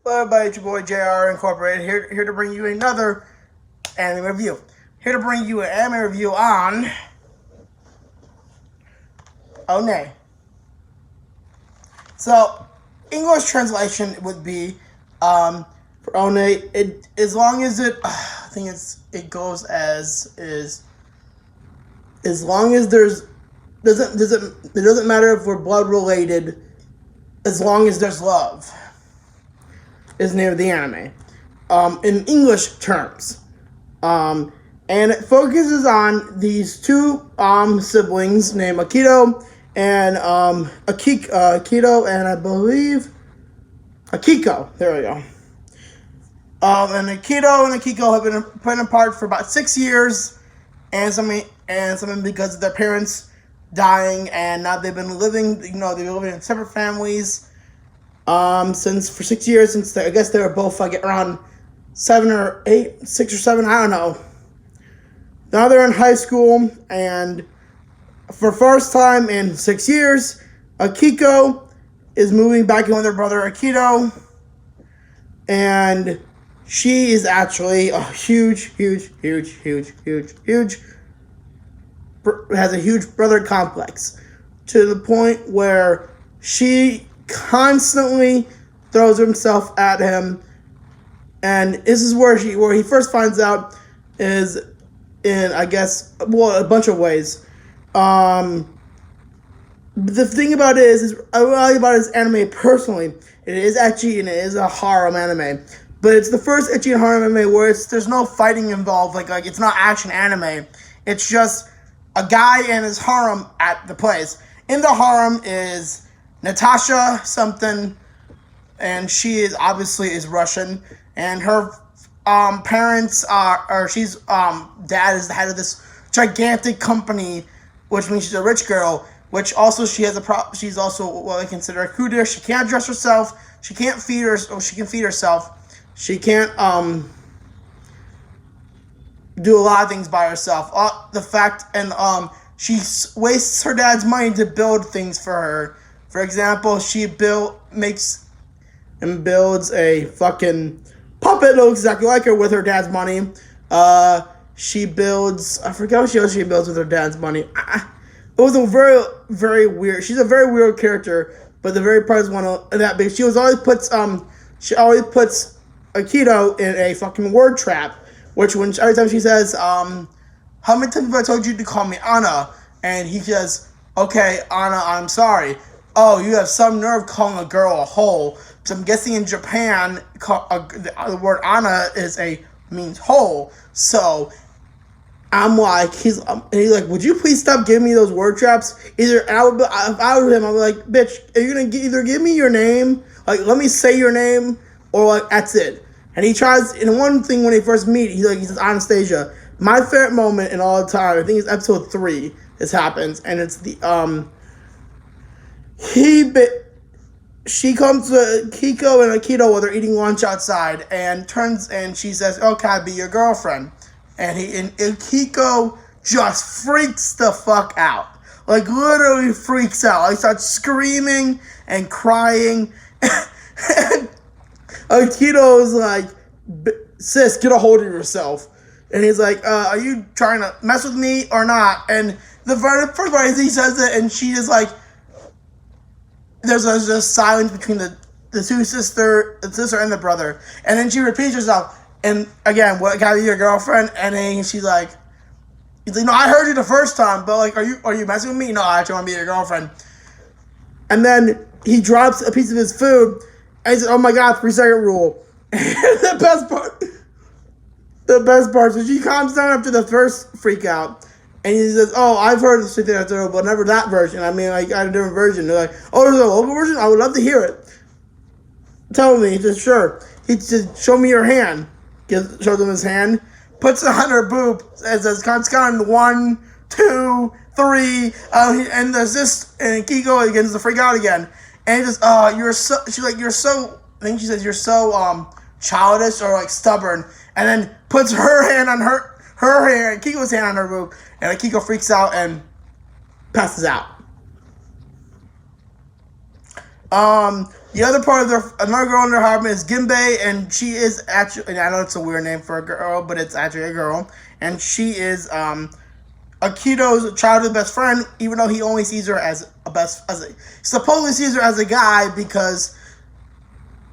Hello everybody, it's your boy JR Incorporated here to bring you another anime review. Here to bring you an anime review on Oniai. So, English translation would be for Oniai. It as long as it, I think it goes as is. As long as it doesn't matter if we're blood related. As long as there's love, is the name of the anime. In English terms. And it focuses on these two siblings named Akito and Akito and I believe Akiko. There we go. And Akito and Akiko have been apart for about 6 years, and something because of their parents dying, and now they've been living. They've been living in separate families for 6 years. Since I guess they were both like around 7 or 8, 6 or 7. I don't know. Now they're in high school, and for the first time in 6 years, Akiko is moving back in with her brother Akito, and she is actually a huge, has a huge brother complex, to the point where she constantly throws herself at him. And this is where he first finds out is in, I guess, a bunch of ways. The thing about it is I like about this anime personally. It is ecchi and it is a harem anime, but it's the first ecchi and harem anime where there's no fighting involved. Like it's not action anime. It's just a guy and his harem at the place. In the harem is Natasha something, and she is obviously Russian, and her parents she's dad is the head of this gigantic company, which means she's a rich girl. Which also she's also what I consider a kuder. She can't dress herself. She can't feed she can feed herself. She can't do a lot of things by herself. She wastes her dad's money to build things for her. For example, she builds a fucking puppet that looks exactly like her with her dad's money. She builds, I forgot what she builds with her dad's money. It was a very, very weird. She's a very weird character, but the very part is one of that big. She always puts Akito in a fucking word trap, which every time she says, "How many times have I told you to call me Anna?" And he says, "Okay, Anna, I'm sorry." "Oh, you have some nerve calling a girl a hole." So I'm guessing in Japan, the word Anna means hole. So I'm like, he's like, "Would you please stop giving me those word traps?" If I were him, I'm like, "Bitch, are you gonna either give me your name, like let me say your name, or like that's it." And he tries. And one thing when they first meet, he says Anastasia. My favorite moment in all the time, I think it's episode 3. This happens, and it's the she comes to Kiko and Akito while they're eating lunch outside, and she says, "Oh, can I be your girlfriend?" And Kiko just freaks the fuck out. Like, literally freaks out. Like, starts screaming and crying. And Akito is like, "Sis, get a hold of yourself." And he's like, "Are you trying to mess with me or not?" And the first part is he says it, and she is like, there's a silence between the sister and the brother. And then she repeats herself. And again, "What, can I be your girlfriend?" And then he's like, "No, I heard you the first time, but like, are you messing with me?" "No, I actually want to be your girlfriend." And then he drops a piece of his food, and he says, "Oh my God, 3-second rule." And the best part, so she calms down after the first freak out, and he says, "Oh, I've heard of 3-second rule, but never that version. I mean, like, I had a different version." They're like, "Oh, there's a local version? I would love to hear it. Tell me." He says, "Sure." He says, "Show me your hand." Shows him his hand, puts it on her boob, and says, "It's on 1, 2, 3." And there's this, and Kiko begins to freak out again. And he says, she's like, "You're so," I think she says, "You're so childish or like stubborn." And then puts her hand on her hand, Kiko's hand on her boob, and Akiko freaks out and passes out. The other part of another girl in their apartment is Ginbei, and she is actually, and I know it's a weird name for a girl, but it's actually a girl, and she is Akito's childhood best friend, even though he only sees her supposedly sees her as a guy, because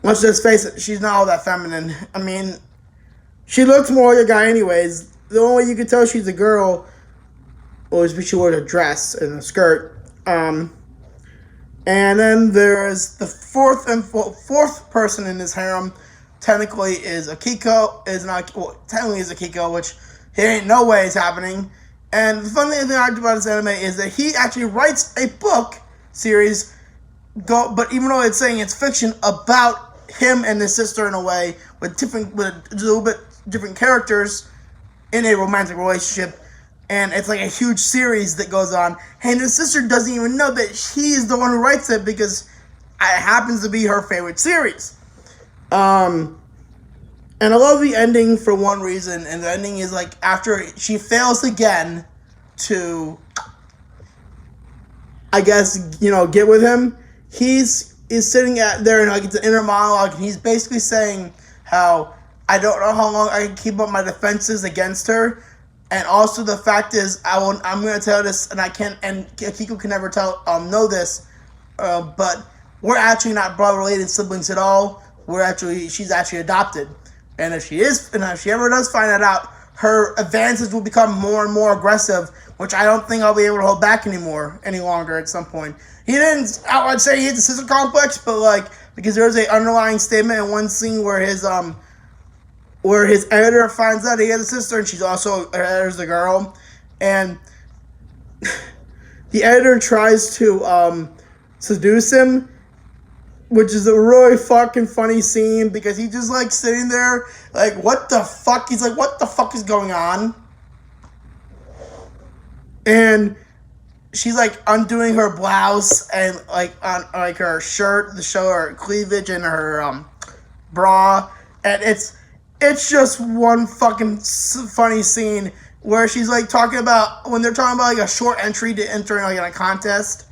let's just face it, she's not all that feminine. I mean, she looks more like a guy anyways. The only way you can tell she's a girl was because she wore a dress and a skirt. And then there's the fourth person in this harem. Technically is Akiko. Technically is Akiko, which there ain't no way it's happening. And the funny thing I like about this anime is that he actually writes a book series. But even though it's saying it's fiction about him and his sister in a way, with a little bit different characters in a romantic relationship. And it's like a huge series that goes on. And his sister doesn't even know that he's the one who writes it, because it happens to be her favorite series. And I love the ending for one reason. And the ending is like after she fails again to, I guess, get with him. He's sitting there and like it's an inner monologue. And he's basically saying how I don't know how long I can keep up my defenses against her. And also the fact is, I'm going to tell this, and Akiko can never know this, but we're actually not blood-related siblings at all. She's actually adopted. And if she ever does find that out, her advances will become more and more aggressive, which I don't think I'll be able to hold back any longer at some point. He didn't outright say he has a sister complex, but because there's an underlying statement in one scene where his editor finds out he has a sister, and she's also editor's the girl, and the editor tries to seduce him, which is a really fucking funny scene, because he's just sitting there what the fuck? He's like, what the fuck is going on? And she's undoing her blouse and on her shirt to show her cleavage and her bra, and it's just one fucking funny scene where she's talking about when they're talking about a short entry to enter in a contest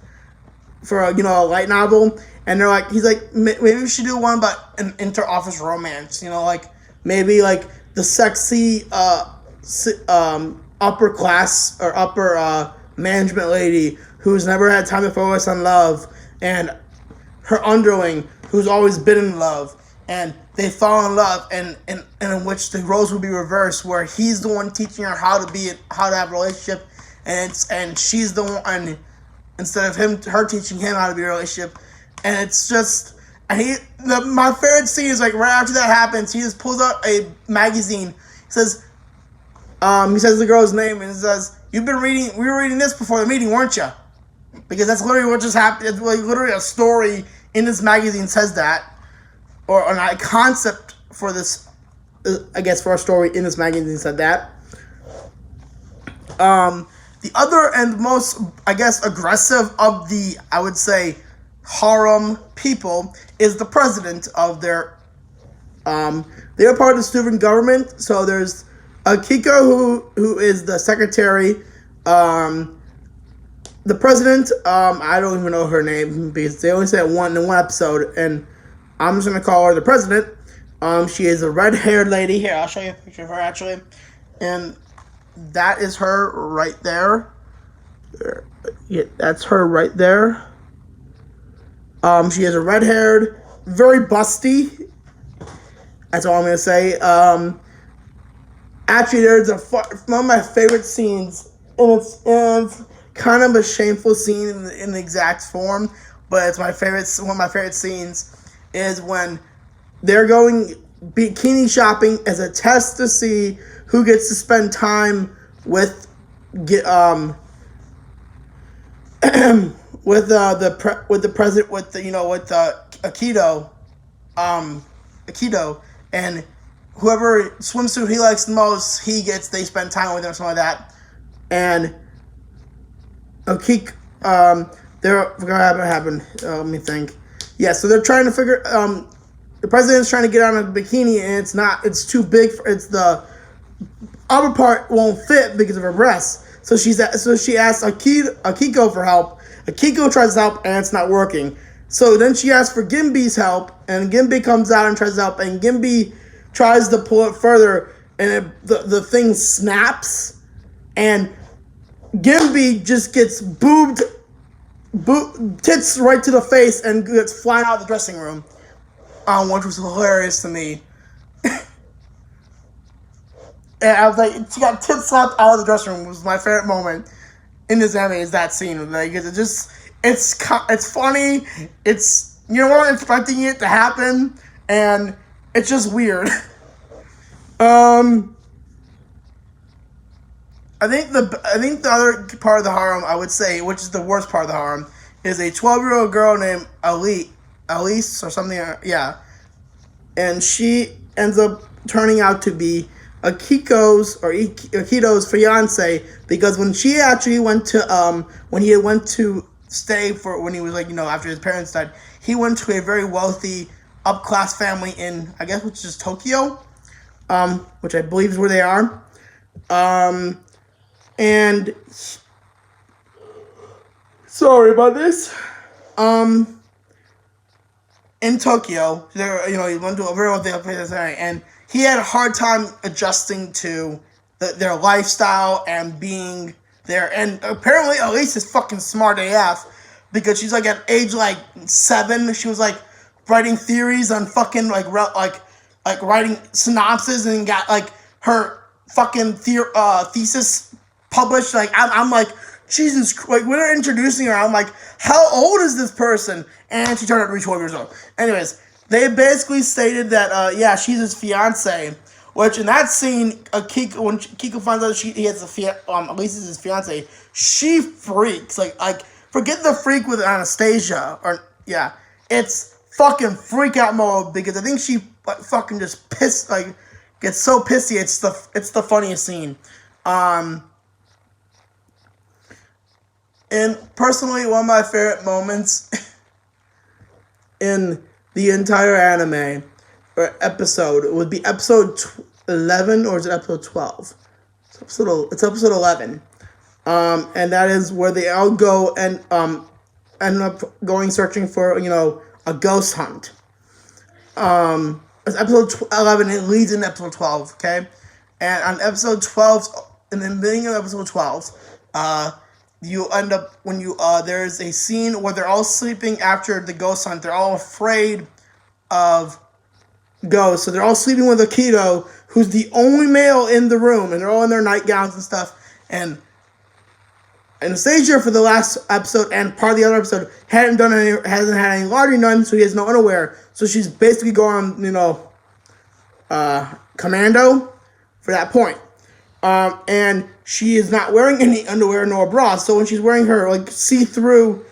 for a light novel, and they're he's maybe we should do one about an inter-office romance, maybe the sexy upper class or upper management lady who's never had time to focus on love, and her underling who's always been in love, and they fall in love, and in which the roles will be reversed, where he's the one teaching her how to have a relationship, and she's the one instead of her teaching him how to be a relationship, and it's just, and my favorite scene is right after that happens, he just pulls out a magazine. He says the girl's name, and he says, we were reading this before the meeting, weren't you? Because that's literally what just happened. It's literally a story in this magazine says that. Or a concept for this, I guess, for a story in this magazine said that. The other and most, I guess, aggressive of the, I would say, harem people is the president of their, they're part of the student government. So there's Akiko, who is the secretary. The president, I don't even know her name because they only said in one episode, and I'm just going to call her the president. She is a red-haired lady. Here, I'll show you a picture of her, actually. And that is her right there. Yeah, that's her right there. She is a red-haired, very busty. That's all I'm going to say. Actually, there's one of my favorite scenes, and it's kind of a shameful scene in the exact form, but it's one of my favorite scenes. Is when they're going bikini shopping as a test to see who gets to spend time with Akito, and whoever swimsuit he likes the most, they spend time with him or something like that. And Akiko, what happened? Let me think. Yeah, so they're trying to figure. The president's trying to get on a bikini, and it's too big. The upper part won't fit because of her breasts. So she asks Akiko for help. Akiko tries to help, and it's not working. So then she asks for Gimbi's help, and Gimbi comes out and tries to help, and Gimbi tries to pull it further, and the thing snaps, and Gimbi just gets tits right to the face and gets flying out of the dressing room, which was hilarious to me. And I was like, she got tits slapped out of the dressing room. Was my favorite moment in this anime is that scene. Like, it's funny. It's, you know, we're expecting it to happen, and it's just weird. I think the other part of the harem, I would say, which is the worst part of the harem, is a 12-year-old girl named Elise or something. Yeah, and she ends up turning out to be Akito's fiance, because when she actually went to when he went to stay for, when he was like, you know, after his parents died, he went to a very wealthy upclass family in, I guess, which is Tokyo, which I believe is where they are. And sorry about this. In Tokyo, there, you know, he went to a very wealthy place, and he had a hard time adjusting to their lifestyle and being there. And apparently, Elise is fucking smart AF, because she's like at age like 7, she was like writing theories on fucking like writing synopses, and got like her fucking thesis published. Like I'm like, Jesus, like when they're introducing her, I'm like, how old is this person? And she turned out to be 12 years old. Anyways, they basically stated that yeah, she's his fiance. Which in that scene, when Kiko finds out he has Elise is his fiance, she freaks. Like forget the freak with Anastasia, or yeah, it's fucking freak out mode, because I think she like fucking just pissed, like gets so pissy. It's the funniest scene. And personally, one of my favorite moments in the entire anime or episode would be episode 11, or is it episode 12? It's episode 11. And that is where they all go and end up going searching for, you know, a ghost hunt. It's episode 11, it leads into episode 12, okay? And on episode 12, in the beginning of episode 12, you end up, when you, there's a scene where they're all sleeping after the ghost hunt. They're all afraid of ghosts. So they're all sleeping with Akito, who's the only male in the room, and they're all in their nightgowns and stuff. And Anastasia, for the last episode and part of the other episode, hasn't had any laundry done, so he has no underwear. So she's basically going, you know, commando for that point. And she is not wearing any underwear nor bra. So when she's wearing her like see-through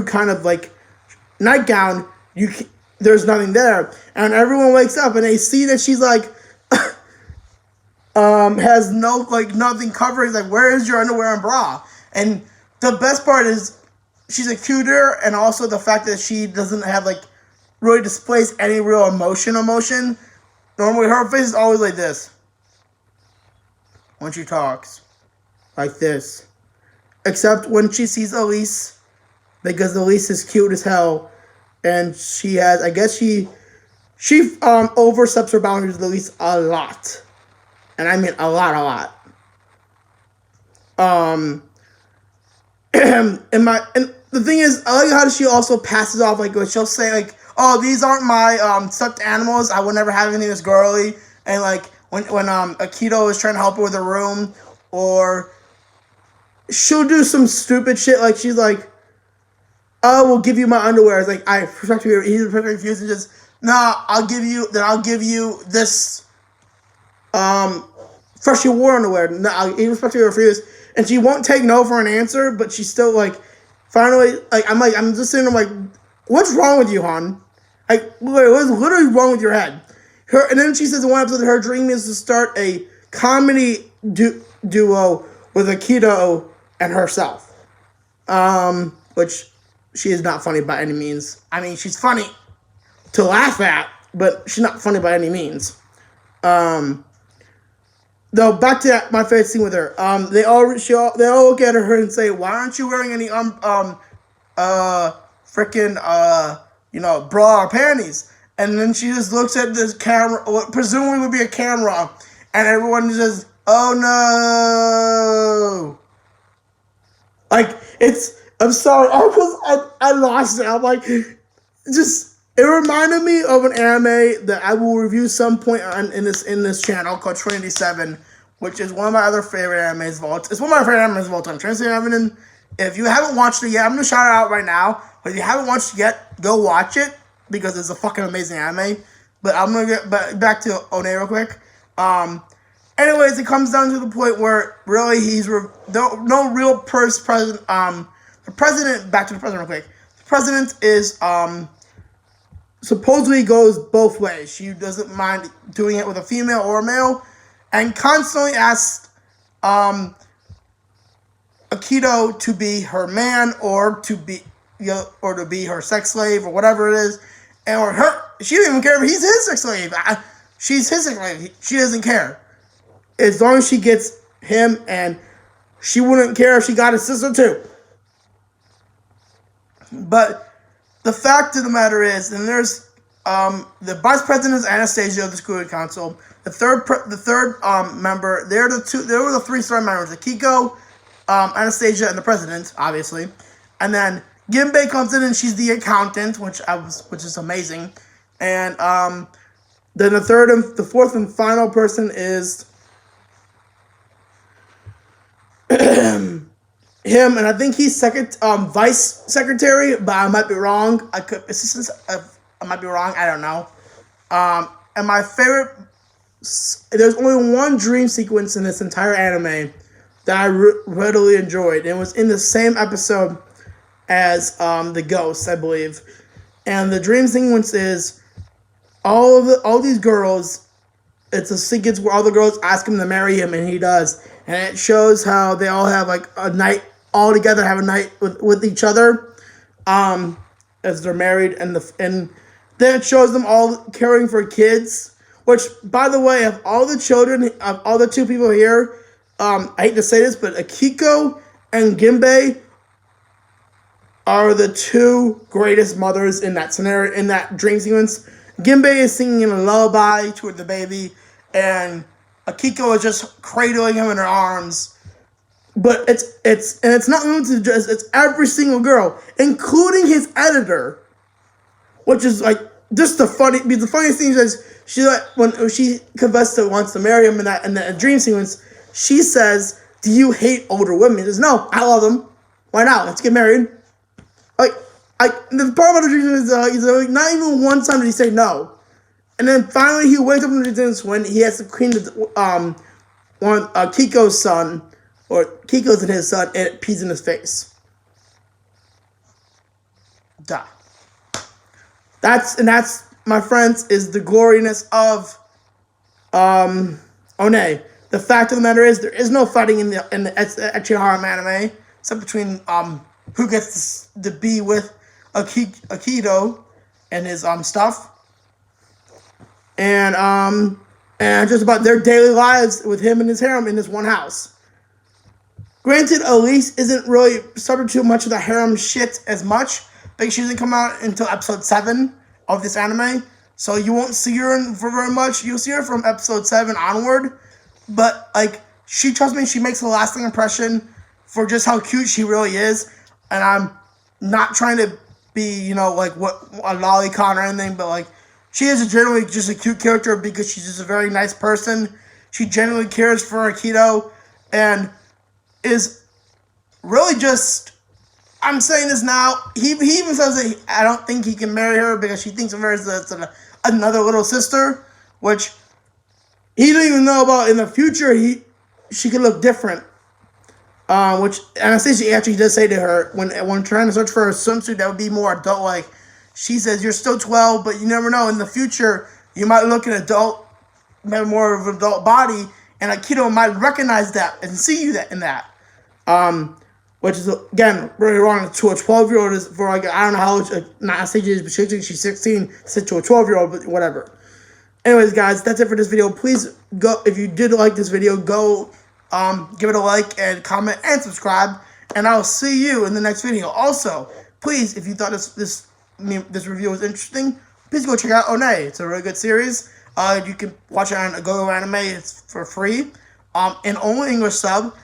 kind of like nightgown, there's nothing there. And everyone wakes up and they see that she's like has no, like, nothing covering. Like, where is your underwear and bra? And the best part is she's a cuter, and also the fact that she doesn't have like really displays any real emotion. Normally her face is always like this when she talks, like this, except when she sees Elise, because Elise is cute as hell, and she has, I guess she oversteps her boundaries with Elise a lot, and I mean a lot. And the thing is, I like how she also passes off, like, she'll say like, oh, these aren't my stuffed animals, I would never have anything this girly, and like when Akito is trying to help her with her room, or she'll do some stupid shit, like she's like, oh, we'll give you my underwear. It's like, I respect you. He's refused, and just, nah, I'll give you this freshly worn underwear. No, he respectfully refused. And she won't take no for an answer, but she's still like, finally, I'm just sitting there like, what's wrong with you, hon? Like, what's literally wrong with your head? And then she says in one episode that her dream is to start a comedy duo with Akito and herself. Which she is not funny by any means. I mean, she's funny to laugh at, but she's not funny by any means. though, back to my favorite scene with her. They all look at her and say, "Why aren't you wearing any freaking bra or panties?" And then she just looks at this camera, what presumably would be a camera, and everyone just, "Oh no!" Like I'm sorry, I lost it. I'm like, just. It reminded me of an anime that I will review some point in this channel called Trinity 7, which is one of my other favorite animes of all time. It's one of my favorite animes of all time. Trinity 7. If you haven't watched it yet, I'm gonna shout it out right now. But if you haven't watched it yet, go watch it because it's a fucking amazing anime. But I'm gonna get back to Oniai real quick. Anyways, it comes down to the point where really no real president. The president. Back to the president real quick. The president is supposedly goes both ways. She doesn't mind doing it with a female or a male, and constantly asks Akito to be her man or to be her sex slave or whatever it is, or her. She doesn't even care if he's his sex slave. She's his sex slave. She doesn't care as long as she gets him, and she wouldn't care if she got his sister too. But the fact of the matter is, and there's the vice president is Anastasia of the Security Council. The third member, they were the 3-star members: Akiko, Anastasia, and the president, obviously. And then Ginbei comes in, and she's the accountant, which is amazing. And then the fourth and final person is him, and I think he's vice secretary, but I might be wrong. I might be wrong. I don't know. And my favorite, there's only one dream sequence in this entire anime that I readily enjoyed. It was in the same episode as the ghost, I believe. And the dream sequence is all these girls. It's a sequence where all the girls ask him to marry him, and he does. And it shows how they all have like a night all together, have a night with each other, as they're married, and then it shows them all caring for kids. Which, by the way, of all the children, of all the two people here, I hate to say this, but Akiko and Ginbei are the two greatest mothers in that scenario, in that dream sequence. Ginbei is singing a lullaby to the baby, and Akiko is just cradling him in her arms. But it's not limited to just, it's every single girl, including his editor, which is like just the funniest thing is she when she confessed that wants to marry him in that dream sequence, she says, "Do you hate older women?" He says, "No, I love them. Why not? Let's get married." The part about the dream is he's like, not even one time did he say no, and then finally he wakes up in the dream when he has to clean Kiko's son. Or Kiko's and his son, and it pees in his face. Duh. That's, my friends, is the gloriness of Oniai. The fact of the matter is, there is no fighting in the Echihara anime, except between who gets to be with Akito and his stuff, and just about their daily lives with him and his harem in this one house. Granted, Elise isn't really subject to much of the harem shit as much, because she doesn't come out until episode 7 of this anime, so you won't see her for very much. You'll see her from episode 7 onward, but trust me, she makes a lasting impression for just how cute she really is. And I'm not trying to be, what a lolicon or anything, but she is generally just a cute character because she's just a very nice person. She genuinely cares for Akito, and is really just, I'm saying this now, he even says that I don't think he can marry her because she thinks of her as another little sister, which he didn't even know about in the future. She could look different, which Anastasia actually does say to her when trying to search for a swimsuit that would be more adult-like. She says, "You're still 12, but you never know. In the future, you might look an adult, maybe more of an adult body, and Akito might recognize that and see you in that." Which is, again, really wrong to a 12-year-old. Is for I don't know how old Anastasia is, but she's 16, said to a 12-year-old, but whatever. Anyways, guys, that's it for this video. Please go, if you did like this video, go give it a like and comment and subscribe. And I'll see you in the next video. Also, please, if you thought this review was interesting, please go check out Oniai. It's a really good series. You can watch it on Go Anime. It's for free. In only English sub.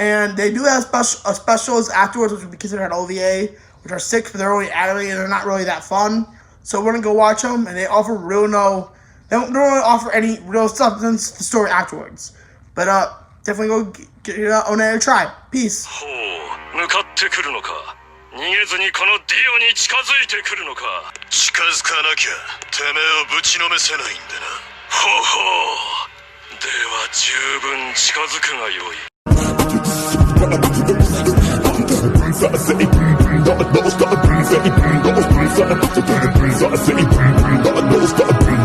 And they do have specials afterwards, which would be considered an OVA, which are 6, but they're only anime and they're not really that fun. So we're gonna go watch them, and they offer they don't really offer any real substance to the story afterwards. But definitely go get Oniai a try. Peace. 向かってくるのか。逃げずにこのディオに近づいてくるのか。近づかなきゃてめえをぶちのめせないんでな。ほほう。では十分近づくがよい。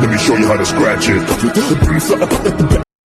Let me show you how to scratch it.